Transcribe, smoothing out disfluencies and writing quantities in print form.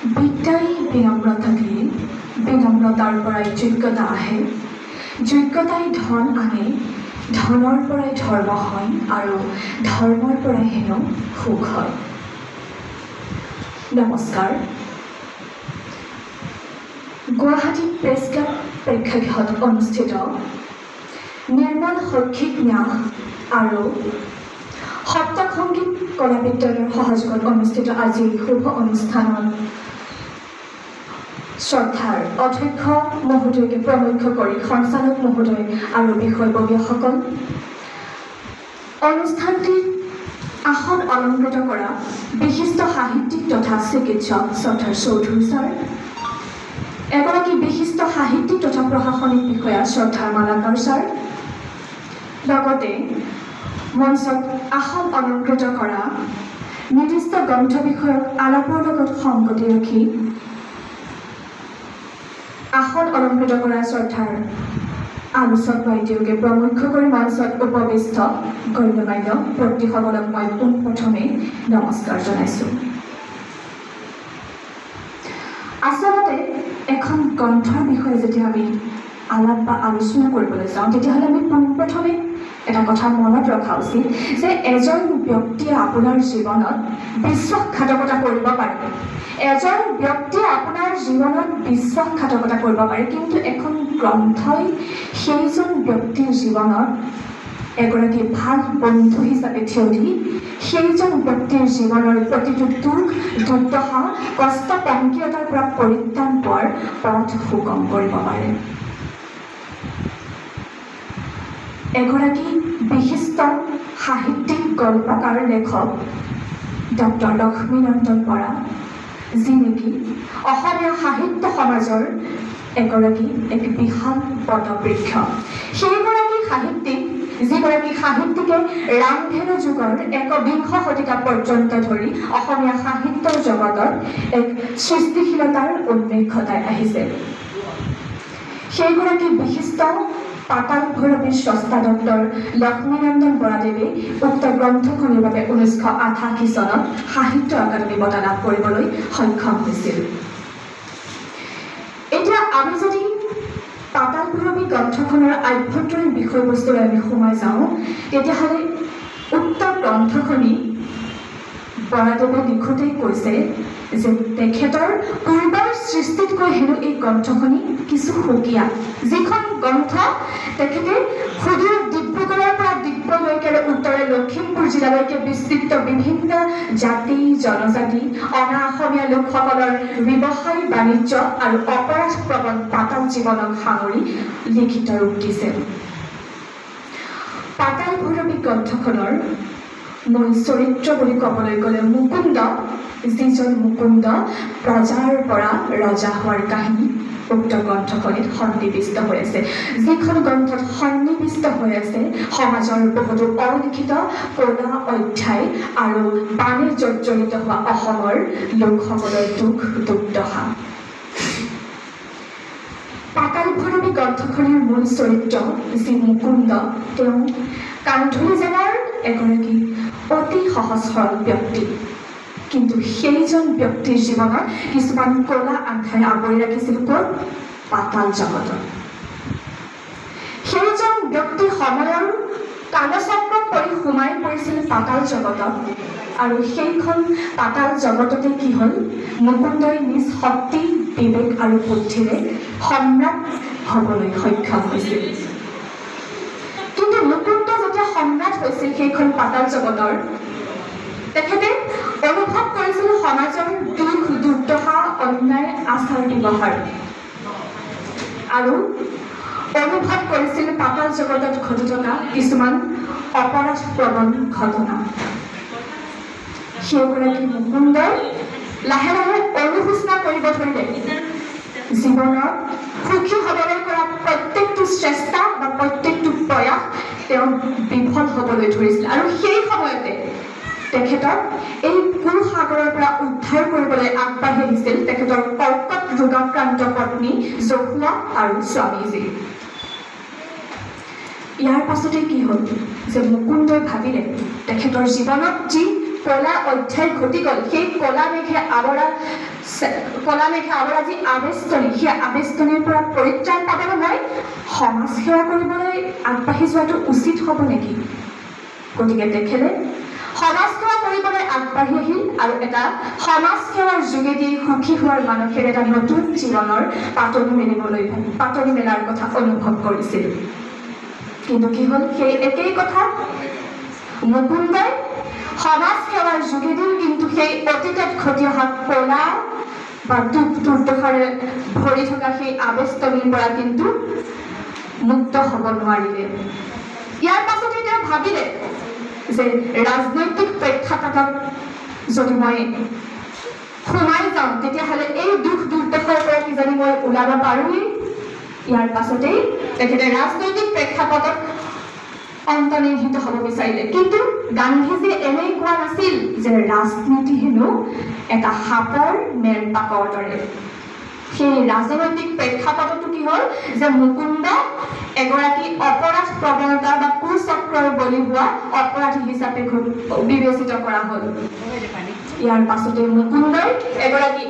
বিদ্যাই বিনম্ৰতা দিয়ে, বিনম্ৰতাৰ পৰাই যোগ্যতা আহে, যোগ্যতাই ধন আনে, ধনৰ পৰাই ধৰ্ম হয় আৰু ধৰ্মৰ পৰাই হেনো সুখ হয়। নমস্কাৰ। গুৱাহাটী প্ৰেছ ক্লাব প্ৰেক্ষাগৃহত অনুষ্ঠিত নিৰ্মল শৈক্ষিক ন্যাস আৰু সপ্তক সংগীত কলা বিদ্যালয়ৰ সহযোগত অনুষ্ঠিত আজিৰ শুভ অনুষ্ঠানত শ্ৰদ্ধাৰ অধ্যক্ষ মহোদয়কে প্ৰমুখ্য কৰি সঞ্চালক মহোদয় আৰু বিষয়ববীয়াসকল, অনুষ্ঠানটিত আসন অলংকৃত কৰা বিশিষ্ট সাহিত্যিক তথা চিকিৎসক শ্ৰদ্ধাৰ চৌধুৰী ছাৰ, এগৰাকী বিশিষ্ট সাহিত্যিক তথা প্ৰশাসনিক বিষয়া শ্ৰদ্ধাৰ মালাকাৰ ছাৰ, লগতে মঞ্চত আসন অলংকৃত কৰা নিৰ্দিষ্ট গ্ৰন্থ বিষয়ক আলাপৰ লগত সংগতি ৰাখি আসন অলংকৃত কৰা শ্ৰদ্ধাৰ আলোচক বাইদেউকে প্ৰমুখ্য কৰি মঞ্চত উপবিষ্ট গণ্যমান্য ব্যক্তিসকলক মই পোনপ্ৰথমে নমস্কাৰ জনাইছোঁ। আচলতে এখন গ্ৰন্থৰ বিষয়ে যেতিয়া আমি আলাপ বা আলোচনা কৰিবলৈ যাওঁ তেতিয়াহ'লে আমি পোনপ্ৰথমে এটা কথা মনত ৰখা উচিত যে এজন ব্যক্তিয়ে আপোনাৰ জীৱনত বিশ্বাসঘাতকতা কৰিব পাৰে। এজন ব্যক্তিয়ে আপোনাৰ জীৱনত বিশ্বাসঘাতকতা কৰিব পাৰে, কিন্তু এখন গ্ৰন্থই সেইজন ব্যক্তিৰ জীৱনত এগৰাকী ভাল বন্ধু হিচাপে থিয় দি সেইজন ব্যক্তিৰ জীৱনৰ প্ৰতিটো দুখ, দুৰ্দশা, কষ্ট, পংকিলতাৰ পৰা পৰিত্ৰাণ পোৱাৰ পথ সুগম কৰিব পাৰে। এগৰাকী বিশিষ্ট সাহিত্যিক গল্পকাৰ লেখক ডক্টৰ লক্ষ্মীনন্দন বৰা, যি নেকি অসমীয়া সাহিত্য সমাজৰ এক বিশাল বটবৃক্ষ। সেইগৰাকী সাহিত্যিক, যিগৰাকী সাহিত্যিকে ৰামধেনু যুগৰ একবিংশ শতিকা পৰ্যন্ত ধৰি অসমীয়া সাহিত্যৰ জগতত এক সৃষ্টিশীলতাৰ উন্মেষ ঘটাই আহিছে। সেইগৰাকী বিশিষ্ট পাতাল ভৈৰৱীৰ স্ৰষ্টা ডক্টৰ লক্ষ্মীনন্দন বৰাদেৱে উক্ত গ্ৰন্থখনিৰ বাবে 1988 চনত সাহিত্য একাডেমী বঁটা লাভ কৰিবলৈ সক্ষম হৈছিল। এতিয়া আমি যদি পাতাল ভৈৰৱী গ্ৰন্থখনৰ আভ্যন্তৰীণ বিষয়বস্তুলৈ আমি সোমাই যাওঁ তেতিয়াহ'লে উক্ত গ্ৰন্থখনি বৰাদেৱে লিখোঁতেই কৈছে যে তেখেতৰ পূৰ্বৰ সৃষ্টিতকৈ হেনো এই গ্ৰন্থখনি কিছু সুকীয়া। যিখন গ্ৰন্থ তেখেতে সুদূৰ ডিব্ৰুগড়ৰ পৰা ডিগবৈলৈকে আৰু উত্তৰে লখিমপুৰ জিলালৈকে বিস্তৃত বিভিন্ন জাতি, জনজাতি, অনা অসমীয়া লোকসকলৰ ব্যৱসায় বাণিজ্য আৰু অপৰাধ প্ৰবণ পাতাল জীৱনক সাঙুৰি লিখিত ৰূপ দিছে। পাতাল ভৈৰৱী গ্ৰন্থখনৰ মূল চৰিত্ৰ বুলি ক'বলৈ গ'লে মুকুন্দ, যিজন মুকুন্দ প্ৰজাৰ পৰা ৰজা হোৱাৰ কাহিনী উক্ত গ্ৰন্থখনিত সন্নিৱিষ্ট হৈ আছে। যিখন গ্ৰন্থত সন্নিৱিষ্ট হৈ আছে সমাজৰ বহুতো অলিখিত কলা অধ্যায় আৰু বাণে জৰ্জৰিত হোৱা অসমৰ লোকসকলৰ দুখ দুৰ্দশা। পাতাল ভৈৰৱী গ্ৰন্থখনিৰ মূল চৰিত্ৰ যি মুকুন্দ, তেওঁ কান্ধুলি জিলাৰ এগৰাকী অতি সহজ সৰল ব্যক্তি, কিন্তু সেইজন ব্যক্তিৰ জীৱনত কিছুমান কলা আন্ধাৰে আৱৰি ৰাখিছিল ক'ত? পাতাল জগতত। সেইজন ব্যক্তি সময়ৰ কালচক্ৰত পৰি সোমাই পৰিছিল পাতাল জগতত, আৰু সেইখন পাতাল জগততে কি হ'ল? মুকুন্দই নিজ শক্তি, বিবেক আৰু বুদ্ধিৰে সম্ৰাট হ'বলৈ সক্ষম হৈছিল। কিন্তু মুকুন্দ যেতিয়া সম্ৰাট হৈছিল সেইখন পাতাল জগতৰ, তেখেতে অনুভৱ কৰিছিল সমাজৰ দুখ, দুৰ্দশা, অন্যায়, আচাৰ ব্যৱহাৰ, আৰু অনুভৱ কৰিছিল পাতাল জগতত ঘটি থকা কিছুমান অপৰাধ প্ৰবণ ঘটনা। সেইগৰাকী মুকুন্দই লাহে লাহে অনুশোচনা কৰিব ধৰিলে। জীৱনত সুখী হ'বলৈ কৰা প্ৰত্যেকটো চেষ্টা বা প্ৰত্যেকটো প্ৰয়াস তেওঁ বিফল হ'বলৈ ধৰিছিল, আৰু সেই সময়তে তেখেতক এই কুসাগৰৰ পৰা উদ্ধাৰ কৰিবলৈ আগবাঢ়ি আহিছিল তেখেতৰ কৰ্কট ৰোগাক্ৰান্ত পত্নী জহুৱা আৰু স্বামীজী। ইয়াৰ পাছতে কি হ'ল যে মুকুন্দই ভাবিলে তেখেতৰ জীৱনত যি কলা অধ্যায় ঘটি গ'ল, সেই কলা মেঘে আৱৰা কলা মেঘা অপৰাজী আবেষ্টনী, সেই আবেষ্টনীৰ পৰা পৰিত্ৰাণ পাবলৈ মই সমাজ সেৱা কৰিবলৈ আগবাঢ়ি যোৱাটো উচিত হ'ব নেকি? গতিকে তেখেতে সমাজ সেৱা কৰিবলৈ আগবাঢ়ি আহিল আৰু এটা সমাজ সেৱাৰ যোগেদি সুখী হোৱাৰ মানসেৰে এটা নতুন জীৱনৰ পাতনি মেলাৰ কথা অনুভৱ কৰিছিল। কিন্তু কি হ'ল, সেই একেই কথা মুকুন্দই সমাজ সেৱাৰ যোগেদিও কিন্তু সেই অতীতত ঘটি অহা কলা বা দুখ দুৰ্দশাৰে ভৰি থকা সেই আবেষ্টনীৰ পৰা কিন্তু মুক্ত হ'ব নোৱাৰিলে। ইয়াৰ পাছতে তেওঁ ভাবিলে যে ৰাজনৈতিক প্ৰেক্ষাপটত যদি মই সোমাই যাওঁ তেতিয়াহ'লে এই দুখ দুৰ্দশাৰ পৰা কিজানি মই ওলাব পাৰোঁৱেই। ইয়াৰ পাছতেই তেখেতে ৰাজনৈতিক প্ৰেক্ষাপটত অন্তৰ্নিহিত হ'ব বিচাৰিলে। কিন্তু গান্ধীজীয়ে এনেই কোৱা নাছিল যে ৰাজনীতি হেনো এটা সাপৰ মেৰপাকৰ দৰে। সেই ৰাজনৈতিক প্ৰেক্ষাপটতো কি হ'ল যে মুকুন্দ এগৰাকী অপৰাধ প্ৰৱণতা বা কুচক্ৰৰ বলি হোৱা অপৰাধী হিচাপে বিবেচিত কৰা হ'ল। ইয়াৰ পাছতে মুকুন্দই এগৰাকী